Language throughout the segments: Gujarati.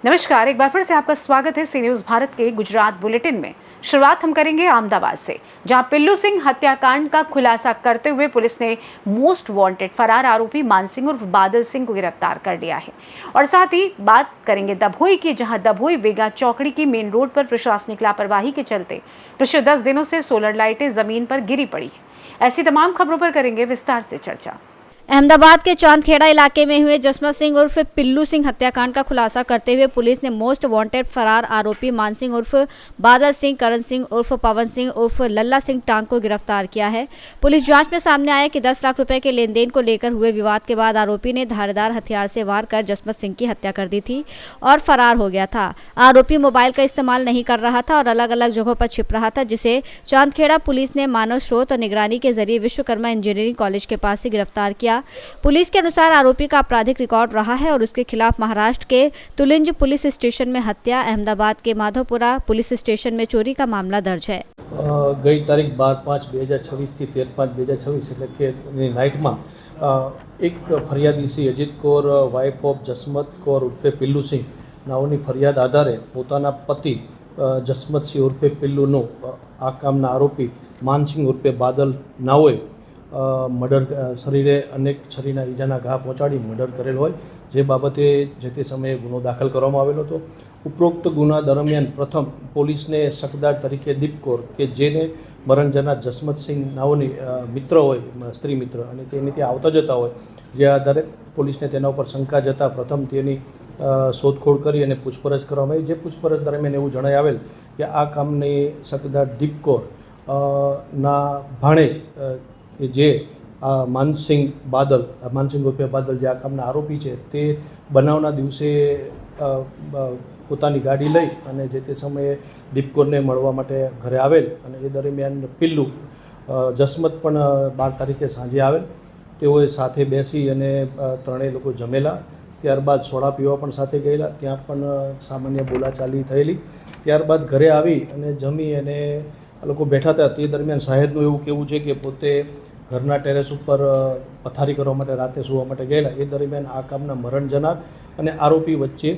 नमस्कार, एक बार फिर से आपका स्वागत है सी न्यूज़ भारत के गुजरात बुलेटिन में। शुरुआत हम करेंगे अहमदाबाद से, जहां पिल्लू सिंह हत्याकांड का खुलासा करते हुए पुलिस ने मोस्ट वांटेड फरार आरोपी मान सिंह उर्फ बादल सिंह को गिरफ्तार कर लिया है। और साथ ही बात करेंगे दभोई की, जहां दभोई वेगा चौकड़ी की मेन रोड पर प्रशासनिक लापरवाही के चलते पिछले 10 दिनों से सोलर लाइटें जमीन पर गिरी पड़ी है। ऐसी तमाम खबरों पर करेंगे विस्तार से चर्चा। अहमदाबाद के चांदखेड़ा इलाके में हुए जसमत सिंह उर्फ पिल्लू सिंह हत्याकांड का खुलासा करते हुए पुलिस ने मोस्ट वांटेड फरार आरोपी मान सिंह उर्फ बादल सिंह, करण सिंह उर्फ पवन सिंह उर्फ लल्ला सिंह टांग को गिरफ्तार किया है। पुलिस जांच में सामने आया कि 10 लाख रुपए के लेन देन को लेकर हुए विवाद के बाद आरोपी ने धारदार हथियार से वार कर जसमत सिंह की हत्या कर दी थी और फरार हो गया था। आरोपी मोबाइल का इस्तेमाल नहीं कर रहा था और अलग अलग जगहों पर छिप रहा था, जिसे चांदखेड़ा पुलिस ने मानव स्रोत और निगरानी के जरिए विश्वकर्मा इंजीनियरिंग कॉलेज के पास से गिरफ्तार किया। पुलिस के अनुसार आरोपी का आपराधिक रिकॉर्ड रहा है और उसके खिलाफ महाराष्ट्र के तुलिंज पुलिस स्टेशन में हत्या, अहमदाबाद के माधोपुरा पुलिस स्टेशन में चोरी का मामला दर्ज है। गई तारीख 12/5/2026 થી 13/5/2026 એટલે કે નાઇટમાં એક ફરિયાદી શ્રી અજીત કૌર વાઇફ ઓફ જસમત કૌર ઉર્ફે પિલ્લુ સિંહ નાઓની ફરિયાદ આધારે પોતાના પતિ જસમત સિંહ ઉર્ફે પિલ્લુનો આ કામના આરોપી માનસિંહ ઉર્ફે બાદલ નાઓએ મર્ડર શરીરે અનેક છરીના ઈજાના ઘા પહોંચાડી મર્ડર કરેલ હોય, જે બાબતે જે તે સમયે ગુનો દાખલ કરવામાં આવેલો હતો। ઉપરોક્ત ગુના દરમિયાન પ્રથમ પોલીસને શકદાર તરીકે દીપ કૌર કે જેને મરણ જનાર જસમત સિંહ નાઓની મિત્ર હોય, સ્ત્રી મિત્ર, અને તેની ત્યાં આવતા જતા હોય, જે આધારે પોલીસને તેના ઉપર શંકા જતા પ્રથમ તેની શોધખોળ કરી અને પૂછપરછ કરવામાં આવી, જે પૂછપરછ દરમિયાન એવું જણાઈ આવેલ કે આ કામની શકદાર દીપ કૌર ના ભાણેજ કે જે માનસિંહ ઉર્ફે બાદલ જે આ કામના આરોપી છે, તે બનાવના દિવસે પોતાની ગાડી લઈ અને જે તે સમયે દીપકોરને મળવા માટે ઘરે આવેલ અને એ દરમિયાન પિલ્લુ જસમત પણ 12 તારીખે સાંજે આવેલ। તેઓએ સાથે બેસી અને ત્રણેય લોકો જમેલા, ત્યારબાદ સોડા પીવા પણ સાથે ગયેલા, ત્યાં પણ સામાન્ય બોલાચાલી થયેલી। ત્યારબાદ ઘરે આવી અને જમી અને આ લોકો બેઠા હતા, તે દરમિયાન શાહેદનું એવું કહેવું છે કે પોતે ઘરના ટેરેસ ઉપર પથારી કરવા માટે રાતે સૂવા માટે ગયેલા। એ દરમિયાન આ કામના મરણ જનાર અને આરોપી વચ્ચે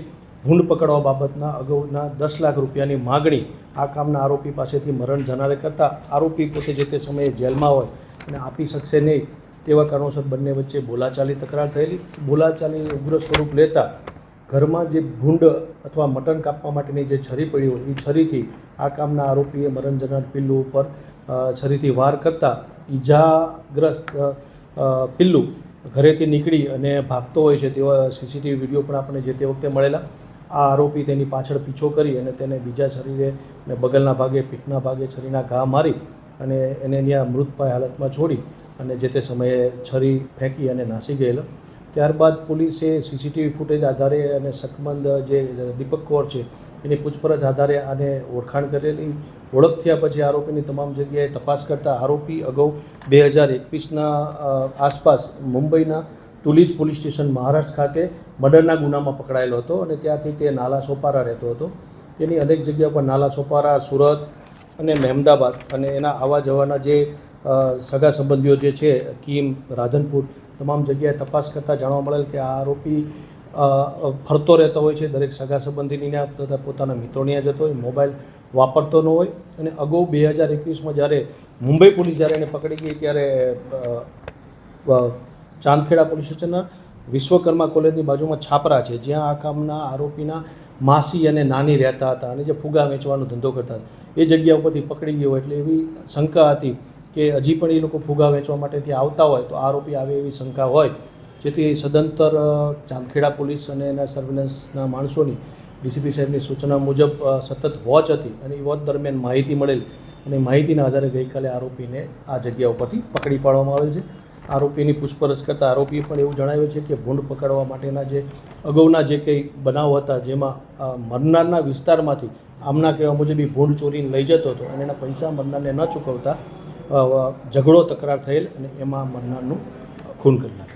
ભૂંડ પકડવા બાબતના અગાઉના 10 લાખ રૂપિયાની માગણી આ કામના આરોપી પાસેથી મરણ જનારે કરતાં આરોપી પોતે જે તે સમયે જેલમાં હોય અને આપી શકશે નહીં તેવા કારણોસર બંને વચ્ચે બોલાચાલી તકરાર થયેલી। બોલાચાલી ઉગ્ર સ્વરૂપ લેતા ઘરમાં જે ભૂંડ અથવા મટન કાપવા માટેની જે છરી પડી હોય એ છરીથી આ કામના આરોપીએ મરણ જનાર પિલ્લુ ઉપર છરીથી વાર કરતાં ઈજાગ્રસ્ત પિલ્લુ ઘરેથી નીકળી અને ભાગતો હોય છે તેવા સીસીટીવી વિડીયો પણ આપણે જે તે વખતે મળેલા। આ આરોપી તેની પાછળ પીછો કરી અને તેને બીજા શરીરે અને બગલના ભાગે, પીઠના ભાગે છરીના ઘા મારી અને એને ત્યાં મૃતપાય હાલતમાં છોડી અને જે તે સમયે છરી ફેંકી અને નાસી ગયેલો। ત્યારબાદ પોલીસે સીસીટીવી ફૂટેજ આધારે અને શકમંદ જે દીપક કૌર છે એની પૂછપરછ આધારે આને ઓળખાણ કરેલી। ઓળખ થયા પછી આરોપીની તમામ જગ્યાએ તપાસ કરતાં આરોપી અગાઉ 2021ના આસપાસ મુંબઈના તુલિજ પોલીસ સ્ટેશન મહારાષ્ટ્ર ખાતે મર્ડરના ગુનામાં પકડાયેલો હતો અને ત્યાંથી તે નાલા સોપારા રહેતો હતો। તેની અનેક જગ્યા પર નાલા સોપારા, સુરત અને મહેમદાબાદ અને એના આવા જવાના જે સગા સંબંધીઓ જે છે કીમ, રાધનપુર, તમામ જગ્યાએ તપાસ કરતાં જાણવા મળેલ કે આ આરોપી ફરતો રહેતો હોય છે, દરેક સગા સંબંધીની તથા પોતાના મિત્રોની ત્યાં જતો હોય, મોબાઈલ વાપરતો ન હોય અને અગાઉ 2021માં જ્યારે મુંબઈ પોલીસ જ્યારે એને પકડી ગઈ ત્યારે ચાંદખેડા પોલીસ સ્ટેશનના વિશ્વકર્મા કોલેજની બાજુમાં છાપરા છે, જ્યાં આ કામના આરોપીના માસી અને નાની રહેતા હતા અને જે ફુગા વેચવાનો ધંધો કરતા હતા, એ જગ્યા ઉપરથી પકડી ગયો એટલે એવી શંકા હતી કે હજી પણ એ લોકો ફુગા વેચવા માટે ત્યાં આવતા હોય તો આરોપી આવે એવી શંકા હોય, જેથી સદંતર ચાંદખેડા પોલીસ અને એના સર્વેલન્સના માણસોની ડીસીપી સાહેબની સૂચના મુજબ સતત વોચ હતી અને એ વોચ દરમિયાન માહિતી મળેલ અને માહિતીના આધારે ગઈકાલે આરોપીને આ જગ્યા ઉપરથી પકડી પાડવામાં આવેલ છે। આરોપીની પૂછપરછ કરતાં આરોપીએ પણ એવું જણાવ્યું છે કે ભૂંડ પકડવા માટેના જે અગાઉના જે કંઈ બનાવ હતા જેમાં મરનારના વિસ્તારમાંથી આમના કહેવા મુજબ એ ભૂંડ ચોરીને લઈ જતો હતો અને એના પૈસા મરનારને ન ચૂકવતા ઝઘડો તકરાર થયેલ અને એમાં મરનારનું ખૂન કરી નાખેલ।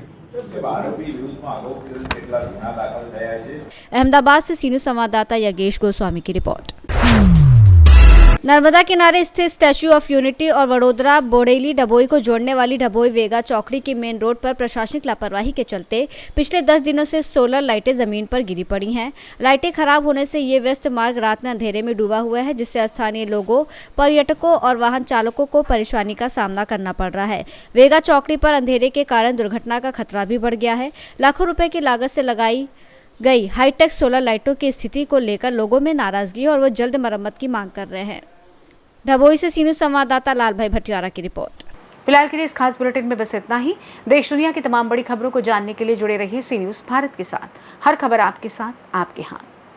अहमदाबाद से सीनू संवाददाता योगेश गोस्वामी की रिपोर्ट। नर्मदा किनारे स्थित स्टैच्यू ऑफ यूनिटी और वडोदरा बोडेली डभोई को जोड़ने वाली डभोई वेगा चौकड़ी की मेन रोड पर प्रशासनिक लापरवाही के चलते पिछले 10 दिनों से सोलर लाइटें जमीन पर गिरी पड़ी हैं। लाइटें खराब होने से ये व्यस्त मार्ग रात में अंधेरे में डूबा हुआ है, जिससे स्थानीय लोगों, पर्यटकों और वाहन चालकों को परेशानी का सामना करना पड़ रहा है। वेगा चौकड़ी पर अंधेरे के कारण दुर्घटना का खतरा भी बढ़ गया है। लाखों रुपए की लागत से लगाई गई हाईटेक सोलर लाइटों की स्थिति को लेकर लोगों में नाराजगी और वो जल्द मरम्मत की मांग कर रहे हैं। डभोई से सी न्यूज़ संवाददाता लाल भाई भटियारा की रिपोर्ट। फिलहाल के लिए इस खास बुलेटिन में बस इतना ही। देश दुनिया की तमाम बड़ी खबरों को जानने के लिए जुड़े रहिए सी न्यूज़ भारत के साथ। हर खबर आपके साथ, आपके हाथ।